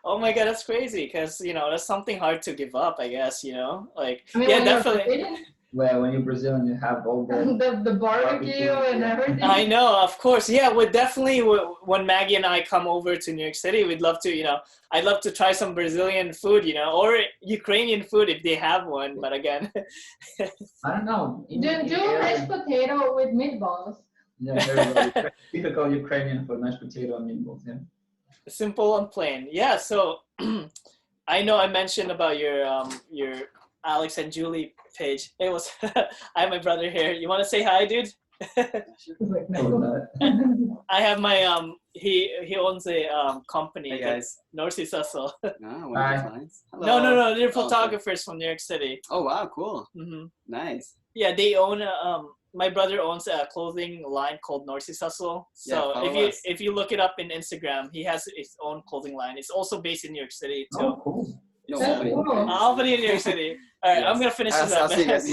Oh my god, that's crazy. Because that's something hard to give up. I guess like I mean, yeah, when you're definitely. Brazilian, Well, when you're Brazilian, you have all the the barbecue and yeah. everything. I know, of course. Yeah, we're definitely when Maggie and I come over to New York City, we'd love to. I'd love to try some Brazilian food, or Ukrainian food if they have one. But again, I don't know. Do mashed potato with meatballs. Yeah, there you go. Typical Ukrainian food, mashed potato and meatballs. Yeah. simple and plain. Yeah. So I know I mentioned about your Alex and Jully page. It was I have my brother here. You want to say hi, dude? Like, No. I have my he owns a company. Hey guys. Norsi Sasso. Ah, one Hi. of your clients. Hello. No, they're Oh, okay. photographers from New York City. Oh wow, cool. Hmm Nice. Yeah, they own my brother owns a clothing line called Norsi Sasso. So Yeah, follow us. if you look it up in Instagram, he has his own clothing line. It's also based in New York City too. Oh, cool. No, That's Albany. cool. Albany in New York City. All right, Yes. I'm gonna finish this I'll up. see you guys.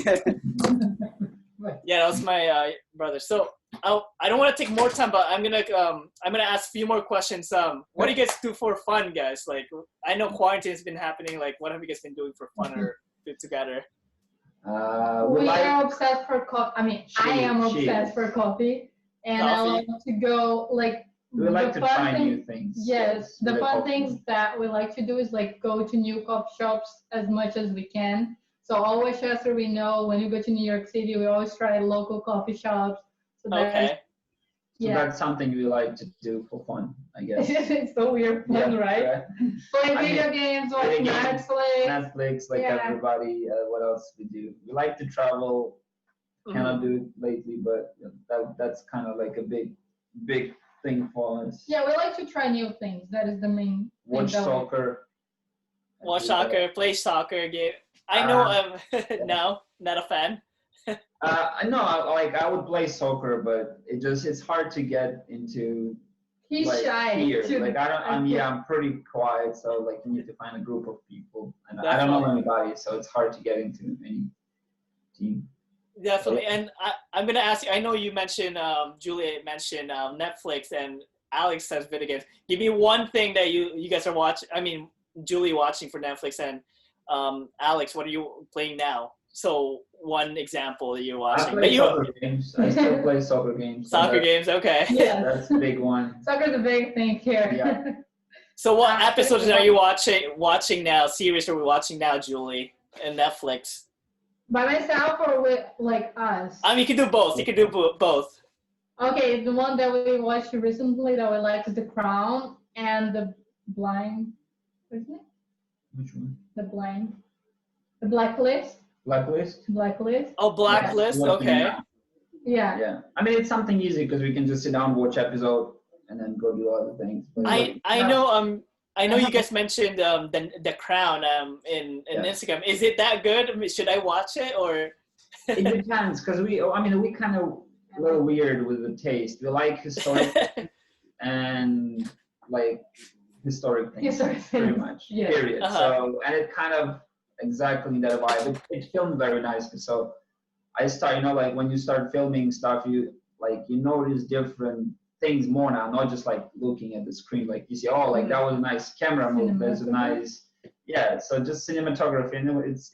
Yeah, that was my brother. So I don't want to take more time, but I'm gonna ask a few more questions. What do you guys do for fun, guys? Like, I know quarantine has been happening. Like, what have you guys been doing for fun or together? We are obsessed for coffee. I mean, I am She obsessed is. for coffee, and I Coffee. like to go like. We like the to fun try thing- new things. Yes, the really fun popular. things that we like to do is like go to new coffee shops as much as we can. So all Westchester, we know when you go to New York City, we always try local coffee shops. So that's, Okay. So yeah, that's something we like to do for fun, I guess. it's so weird fun, Yeah, right? Play I video games, watch video games, Netflix. Netflix, like Yeah. everybody. What else we do? We like to travel. Cannot do it lately, but that's kind of like a big thing for us. Yeah, we like to try new things. That is the main Watch thing that we- soccer. Watch Do that. soccer, play soccer game. I know no, not a fan. No, I would play soccer, but it's hard to get into He's like shy. here. too. Like I'm pretty quiet, so like you need to find a group of people, and I don't know anybody, so it's hard to get into any team. Definitely, and I'm gonna ask you. I know you mentioned Julia mentioned Netflix, and Alex says video games. Give me one thing that you guys are watching. I mean, Julie watching for Netflix, and Alex, what are you playing now? So one example that you're I watching. play But you soccer games. I still play soccer games. so soccer that- games, okay. Yeah, That's a big one. soccer's a big thing here. Yeah. So what episodes are you watching now? Series are we watching now, Julie, and Netflix? By myself or with like us? I mean, you can do both. You can do both. Okay, the one that we watched recently that we liked is The Crown and The Blind. What is it? Which one? The Blind. The Blacklist. Blacklist. Blacklist. Oh, Blacklist. Watching Okay. now. Yeah. Yeah. I mean, it's something easy because we can just sit down, watch episode, and then go do other things. But I know you guys mentioned the Crown in Yeah. Instagram. Is it that good? I mean, should I watch it or? It depends because we kind of a little weird with the taste. We like historic and like historic things, Historic pretty things, much. yeah. Period. Uh-huh. So and it kind of exactly that vibe. It filmed very nicely. So I start, like when you start filming stuff, you notice different things more now, not just like looking at the screen. Like you see, oh, like that was a nice camera move. There's a nice, yeah. So just cinematography, and it's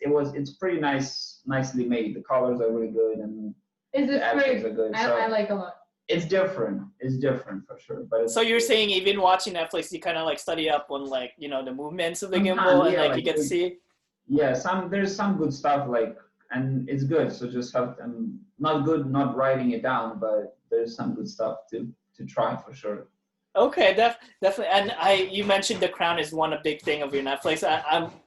pretty nicely made. The colors are really good, and Is the it actors great? are good. So I like a lot. it's different. It's different for sure. But So you're saying even watching Netflix, you kind of like study up on like the movements of the Sometimes, gimbal, and yeah, like like you get to see. yeah, there's some good stuff and it's good. So just have not writing it down, but there's some good stuff to try for sure. Okay, definitely. And you mentioned The Crown is one a big thing of your Netflix.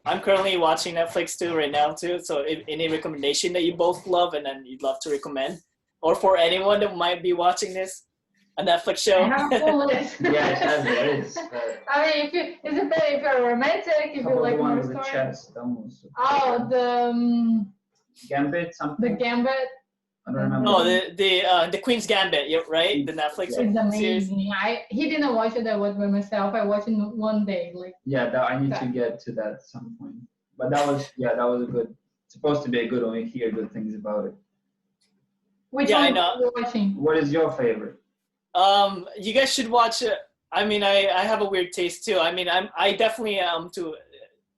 I'm currently watching Netflix too right now too. So if any recommendation that you both love and then you'd love to recommend, or for anyone that might be watching this, a Netflix I show. have a full list. Yeah, it has it is. I mean, is it better if you're romantic, if How you about like the one more with the story? chess? That one was Oh, Gambit the something. Gambit I don't remember. Oh, the Queen's Gambit, right? The Netflix is series. amazing. He didn't watch it. I watched by myself. I watched it one day. Like Yeah, I need to get to that at some point. But that was a good. Supposed to be a good one. We hear good things about it. which Yeah, I one know. are you watching? What is your favorite? You guys should watch it. I mean, I have a weird taste too. I mean, I definitely to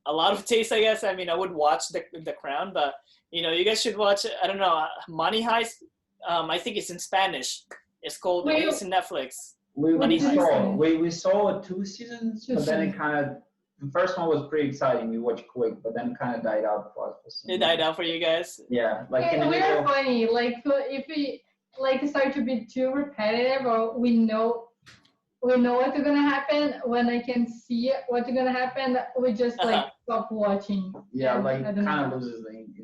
a lot of taste, I guess. I mean, I would watch the Crown, but you guys should watch. I don't know, Money Heist. I think it's in Spanish. It's called. It's in Netflix. We saw 2 seasons, but then it seasons. kind of. The first one was pretty exciting. We watched quick, but then it kind of died out for us. It died out for you guys. Yeah, like Yeah, in the we middle. are funny. Like if we like start to be too repetitive, or we know what's gonna happen, when I can see what's gonna happen, we just like stop watching. Yeah, and like I don't kind know. of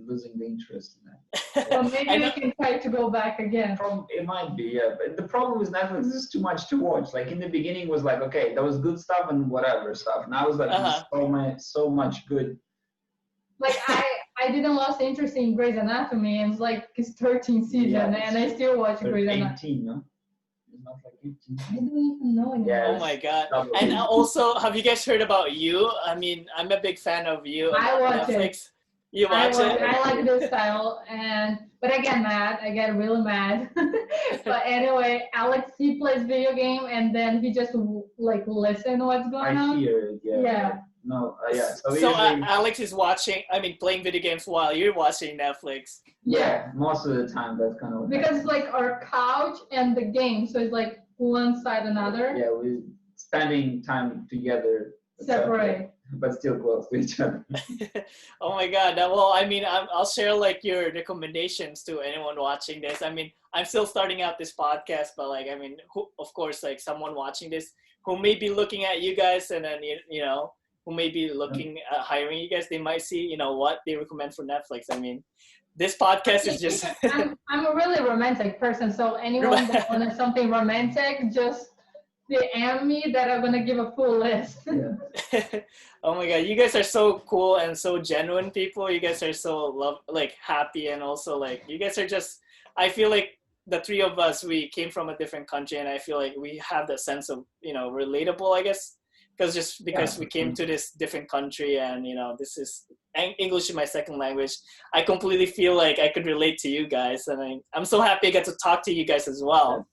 losing the interest in that. So maybe we can try to go back again. It might be, yeah. But the problem with Netflix is too much to watch. Like in the beginning was like, okay, there was good stuff and whatever stuff. Now it's like so much good. Like I didn't lost interest in Grey's Anatomy, and it's like it's 13 season, and I still watch Grey's Anatomy. 18, no? It's not like 18. I don't even know anymore. Yeah, Oh my god! And also, have you guys heard about You? I mean, I'm a big fan of You. I watch Netflix. it. You watch it? I like this style, but I get mad. I get really mad. But anyway, Alex, he plays video game, and then he just like listen what's going on. I hear it. Yeah. Yeah. No. Yeah. So Alex is playing video games while you're watching Netflix. Yeah. Most of the time, that's kind of what because it's like our couch and the game, so it's like one side another. Yeah, we're spending time together. Separate. But still close to each other. Oh my god! Well, I mean, I'll share like your recommendations to anyone watching this. I mean, I'm still starting out this podcast, but like, I mean, of course, like someone watching this who may be looking at you guys, and then who may be looking at hiring you guys, they might see what they recommend for Netflix. I mean, this podcast is just. I'm a really romantic person, so anyone that wants something romantic, just DM me that I'm gonna give a full list. Yeah. Oh my god, you guys are so cool and so genuine people. You guys are so happy, and also like you guys are just. I feel like the three of us, we came from a different country, and I feel like we have that sense of relatable, I guess, because we came to this different country, and this is English is my second language. I completely feel like I could relate to you guys, and I'm so happy I get to talk to you guys as well.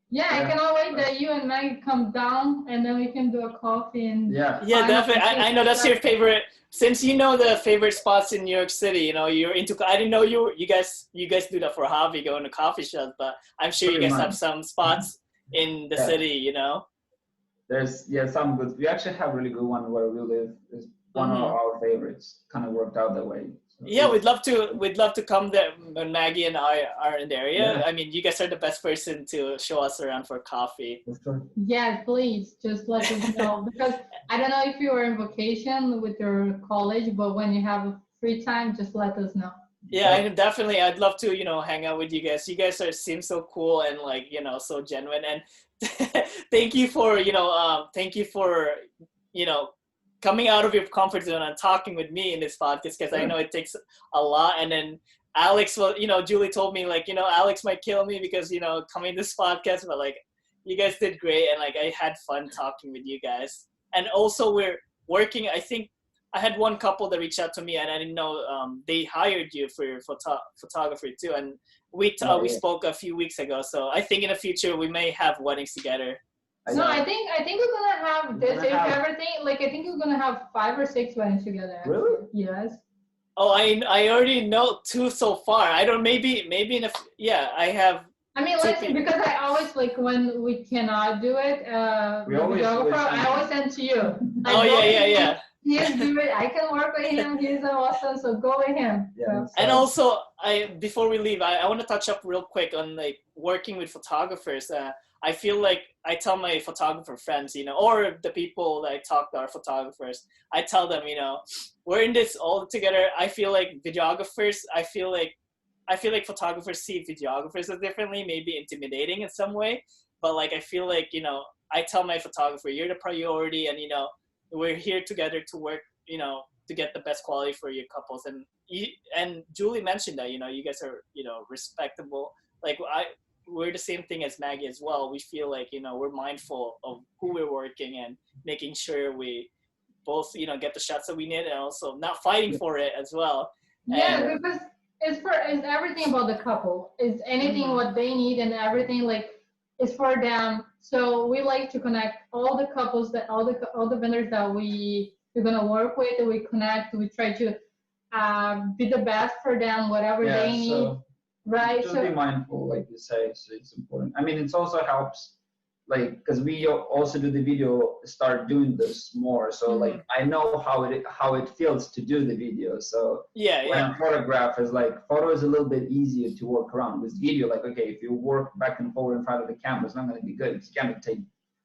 Yeah, I cannot wait that you and Maggie come down, and then we can do a coffee and. Yeah, definitely. I know that's your favorite. Since you know the favorite spots in New York City, you're into. I didn't know you guys do that for a hobby, going to coffee shops. But I'm sure you guys have some spots in the city. There's some good. We actually have a really good one where we live. Is one of our favorites. Kind of worked out that way. Yeah, we'd love to come there when Maggie and I are in the area. Yeah. I mean, you guys are the best person to show us around for coffee. Yeah, please just let us know, because I don't know if you are in vacation with your college, but when you have free time, just let us know. Yeah, I'd love to hang out with you guys. You guys seem so cool and so genuine, and thank you for coming out of your comfort zone and talking with me in this podcast, because I know it takes a lot. And then Alex, Jully told me Alex might kill me because coming to this podcast, but you guys did great, and I had fun talking with you guys. And also we're working. I think I had one couple that reached out to me, and I didn't know they hired you for your photography too. And we spoke a few weeks ago, so I think in the future we may have weddings together. No, I think we're gonna have this everything. I think we're gonna have 5 or 6 weddings together. Really? Yes. Oh, I already know 2 so far. I don't. Maybe I have. I mean, because I always when we cannot do it. I always send to you. Yeah. Yes, do it. I can work with him. He's awesome, so go with him. Yeah. And also, before we leave, I want to touch up real quick on working with photographers. I feel like I tell my photographer friends, you know, or the people that I talk to are photographers. I tell them, you know, we're in this all together. I feel like videographers, I feel like photographers see videographers as differently, maybe intimidating in some way. But like, I feel like, you know, I tell my photographer, you're the priority, and, you know, we're here together to work, you know, to get the best quality for your couples. And Julie mentioned that, you know, you guys are, you know, respectable. Like we're the same thing as Maggie as well. We feel like, you know, we're mindful of who we're working and making sure we both, you know, get the shots that we need, and also not fighting for it as well. Yeah, because it's everything about the couple. It's anything what they need, and everything like is for them. So we like to connect all the couples, that all the vendors that we're gonna work with. We connect. We try to be the best for them, whatever they need. So right. just be mindful, like you say. So it's important. I mean, it also helps, like, because we also do the video, start doing this more. So like, I know how it feels to do the video. So when I photograph, is like, photo is a little bit easier to work around. With video, like, okay, if you work back and forward in front of the camera, it's not going to be good. It's going to take.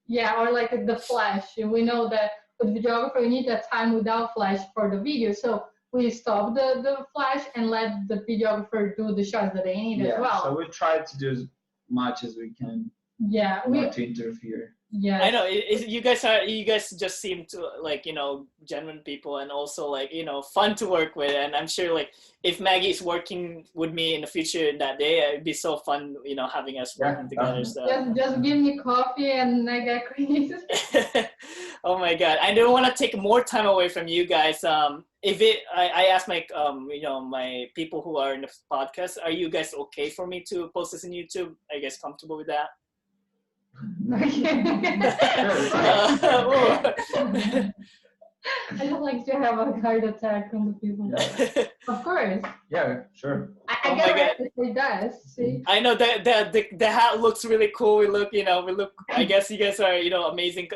Yeah, or like the flash. We know that with videographer, you need that time without flash for the video. So we stop the flash and let the videographer do the shots that they need as well. So we try to do as much as we can. Yeah, not to interfere. Yeah, I know you guys just seem to, like, you know, genuine people, and also, like, you know, fun to work with. And I'm sure, like, if Maggie's working with me in the future that day, it'd be so fun, you know, having us working together. So just give me coffee and I get crazy. Oh my God, I don't want to take more time away from you guys. I asked my you know, my people who are in the podcast, are you guys okay for me to post this on YouTube? Are you guys comfortable with that? I don't like to have a heart attack on the people. Yeah. Of course. Yeah, sure. I get it. It does. See? I know that the hat looks really cool. We look. I guess you guys are, you know, amazing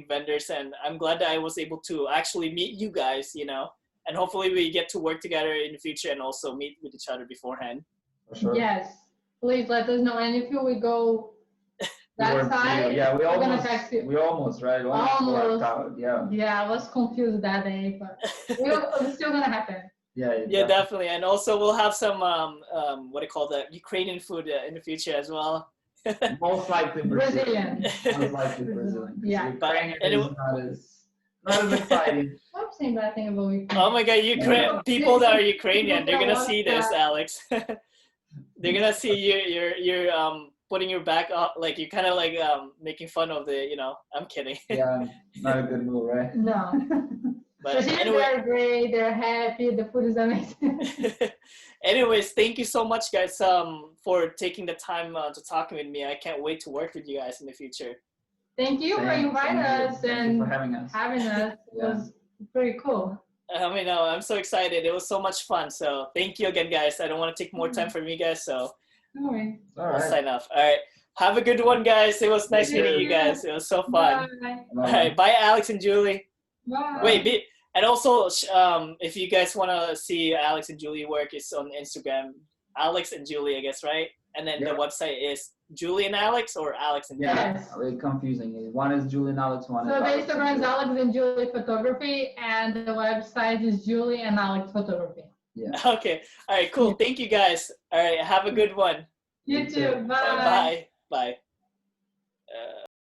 vendors, and I'm glad that I was able to actually meet you guys. You know, and hopefully we get to work together in the future and also meet with each other beforehand. For sure. Yes. Please let us know, and if we go. That's side, we almost, right? Almost. Out. Yeah, I was confused that day, but it's still gonna happen. Yeah, definitely. And also we'll have some what do you call that, Ukrainian food in the future as well. Most likely Brazilian. Most likely Brazilian. Yeah, Ukrainian is not as exciting. I'm saying bad thing about Ukraine. Oh my God, people that are Ukrainian, they're gonna see this, Alex. They're gonna see you're putting your back up, like you're kind of like making fun of the, you know. I'm kidding. Yeah, not a good move, right? No. But anyway, they're great. They're happy. The food is amazing. Anyways, thank you so much, guys, for taking the time to talk with me. I can't wait to work with you guys in the future. Thank you for inviting us and for having us. It was pretty cool. I mean, I'm so excited. It was so much fun. So thank you again, guys. I don't want to take more time from you guys. So no worries. I'll sign off. All right. Have a good one, guys. It was nice meeting you guys. It was so fun. Bye. All right. Bye, Alex and Julie. Bye. Wait, and also, if you guys want to see Alex and Julie work, it's on Instagram. Alex and Julie, I guess, right? And then the website is Julie and Alex, or Alex and Julie? Yes. A little confusing. One is Julie and Alex, one is So the Alex Instagram is Alex and Julie Photography, and the website is Julie and Alex Photography. Yeah. Okay. All right, cool. Thank you, guys. All right. Have a good one. You too. Bye. Bye. Bye.